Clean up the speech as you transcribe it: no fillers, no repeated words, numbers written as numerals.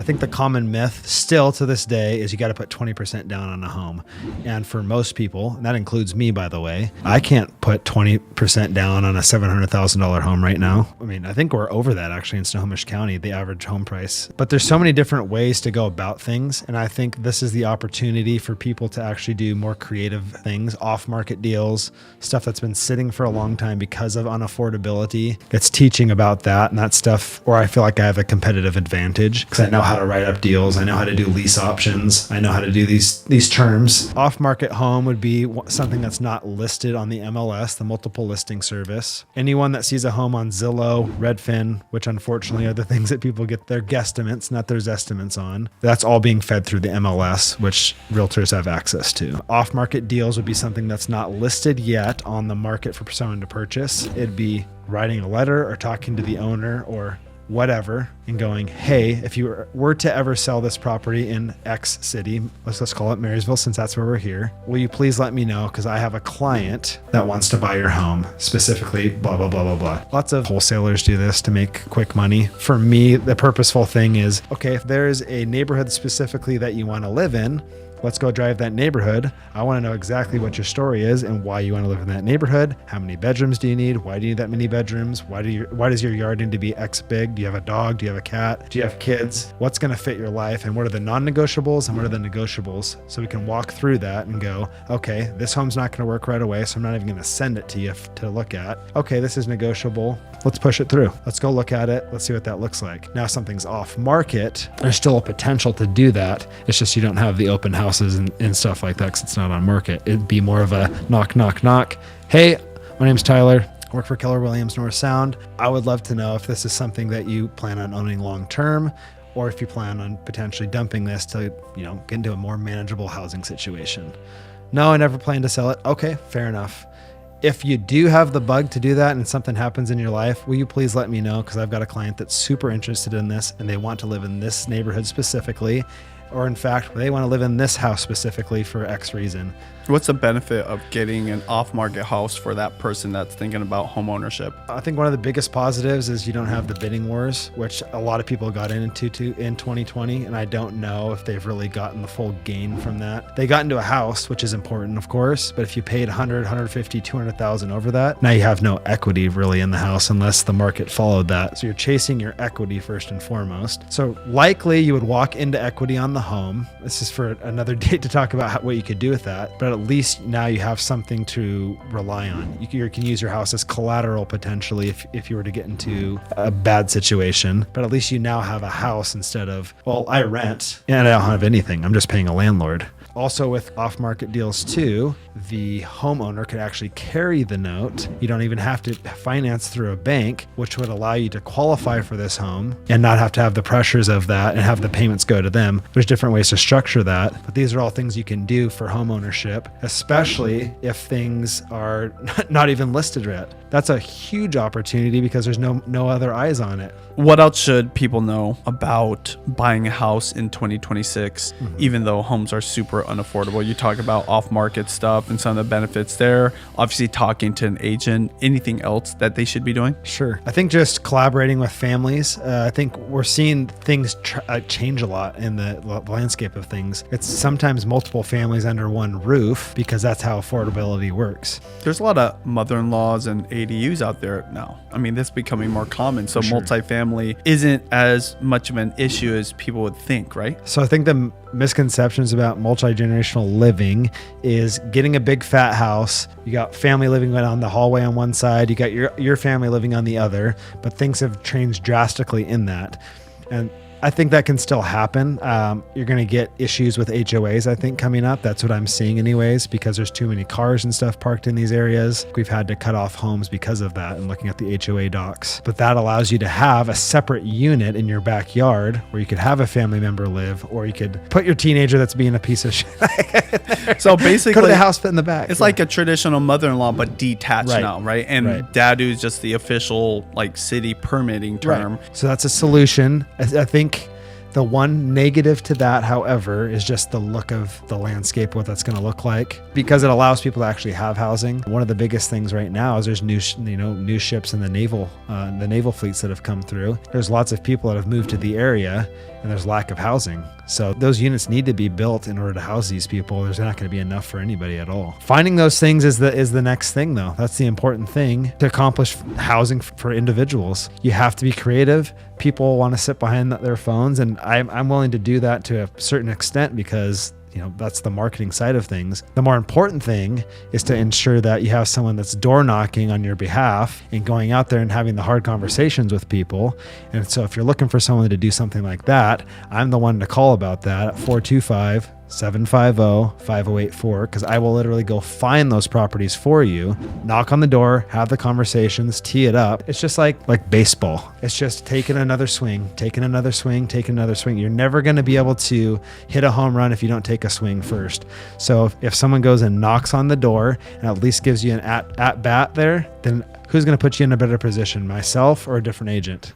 I think the common myth still to this day is you got to put 20% down on a home. And for most people, and that includes me, by the way, I can't put 20% down on a $700,000 home right now. I mean, I think we're over that actually in Snohomish County, the average home price. But there's so many different ways to go about things. And I think this is the opportunity for people to actually do more creative things, off-market deals, stuff that's been sitting for a long time because of unaffordability. It's teaching about that and that stuff where I feel like I have a competitive advantage because I know how to write up deals. I know how to do lease options. I know how to do these terms. Off-market home would be something that's not listed on the MLS, the multiple listing service. Anyone that sees a home on Zillow, Redfin, which unfortunately are the things that people get their guesstimates, not their estimates on, that's all being fed through the MLS, which realtors have access to. Off-market deals would be something that's not listed yet on the market for someone to purchase. It'd be writing a letter or talking to the owner or whatever and going, hey, if you were to ever sell this property in X city, let's call it Marysville since that's where we're here, will you please let me know because I have a client that wants to buy your home, specifically blah, blah, blah, blah, blah. Lots of wholesalers do this to make quick money. For me, the purposeful thing is, okay, if there's a neighborhood specifically that you want to live in, let's go drive that neighborhood. I want to know exactly what your story is and why you want to live in that neighborhood. How many bedrooms do you need? Why do you need that many bedrooms? Why does your yard need to be X big? Do you have a dog? Do you have a cat? Do you have kids? What's going to fit your life? And what are the non-negotiables and what are the negotiables? So we can walk through that and go, okay, this home's not going to work right away, so I'm not even going to send it to you to look at. Okay, this is negotiable. Let's push it through. Let's go look at it. Let's see what that looks like. Now something's off market. There's still a potential to do that. It's just you don't have the open houses and stuff like that because it's not on market. It'd be more of a knock, knock, knock. Hey, my name's Tyler. I work for Keller Williams North Sound. I would love to know if this is something that you plan on owning long term or if you plan on potentially dumping this to, get into a more manageable housing situation. No, I never plan to sell it. Okay, fair enough. If you do have the bug to do that and something happens in your life, will you please let me know? Because I've got a client that's super interested in this and they want to live in this neighborhood specifically. Or in fact, they want to live in this house specifically for X reason. What's the benefit of getting an off-market house for that person that's thinking about home ownership? I think one of the biggest positives is you don't have the bidding wars, which a lot of people got into in 2020, and I don't know if they've really gotten the full gain from that. They got into a house, which is important, of course, but if you paid 100, 150, 200,000 over that, now you have no equity really in the house unless the market followed that. So you're chasing your equity first and foremost. So likely you would walk into equity on the home. This is for another date to talk about what you could do with that, but at least now you have something to rely on. You can use your house as collateral potentially if you were to get into a bad situation, but at least you now have a house instead of, well, I rent and I don't have anything. I'm just paying a landlord. Also with off-market deals too, the homeowner could actually carry the note. You don't even have to finance through a bank, which would allow you to qualify for this home and not have to have the pressures of that and have the payments go to them. There's different ways to structure that, but these are all things you can do for home ownership, especially if things are not even listed yet. That's a huge opportunity because there's no other eyes on it. What else should people know about buying a house in 2026, even though homes are super unaffordable? You talk about off-market stuff and some of the benefits there. Obviously, talking to an agent. Anything else that they should be doing? Sure. I think just collaborating with families. I think we're seeing things change a lot in the landscape of things. It's sometimes multiple families under one roof because that's how affordability works. There's a lot of mother-in-laws and ADUs out there now. I mean, that's becoming more common. So multifamily isn't as much of an issue as people would think, right? So I think the misconceptions about multi-generational living is getting a big fat house. You got family living on the hallway on one side. You got your family living on the other, but things have changed drastically in that. And I think that can still happen. You're going to get issues with HOAs, I think, coming up. That's what I'm seeing anyways, because there's too many cars and stuff parked in these areas. We've had to cut off homes because of that and looking at the HOA docs. But that allows you to have a separate unit in your backyard where you could have a family member live, or you could put your teenager that's being a piece of shit. So basically, could the house fit in the back? It's like a traditional mother-in-law, but detached now, right? And dadu is just the official city permitting term. Right. So that's a solution. I think the one negative to that, however, is just the look of the landscape, what that's going to look like, because it allows people to actually have housing. One of the biggest things right now is there's new ships in the naval fleets that have come through. There's lots of people that have moved to the area, and there's lack of housing. So those units need to be built in order to house these people. There's not going to be enough for anybody at all. Finding those things is the next thing, though. That's the important thing to accomplish housing for individuals. You have to be creative. People want to sit behind their phones, and I'm willing to do that to a certain extent because that's the marketing side of things. The more important thing is to ensure that you have someone that's door knocking on your behalf and going out there and having the hard conversations with people. And so if you're looking for someone to do something like that, I'm the one to call about that at 425-750-5084, because I will literally go find those properties for you, knock on the door, have the conversations, tee it up. It's just like baseball. It's just taking another swing, taking another swing, taking another swing. You're never going to be able to hit a home run if you don't take a swing first. So if someone goes and knocks on the door and at least gives you an at bat there, then who's going to put you in a better position, myself or a different agent?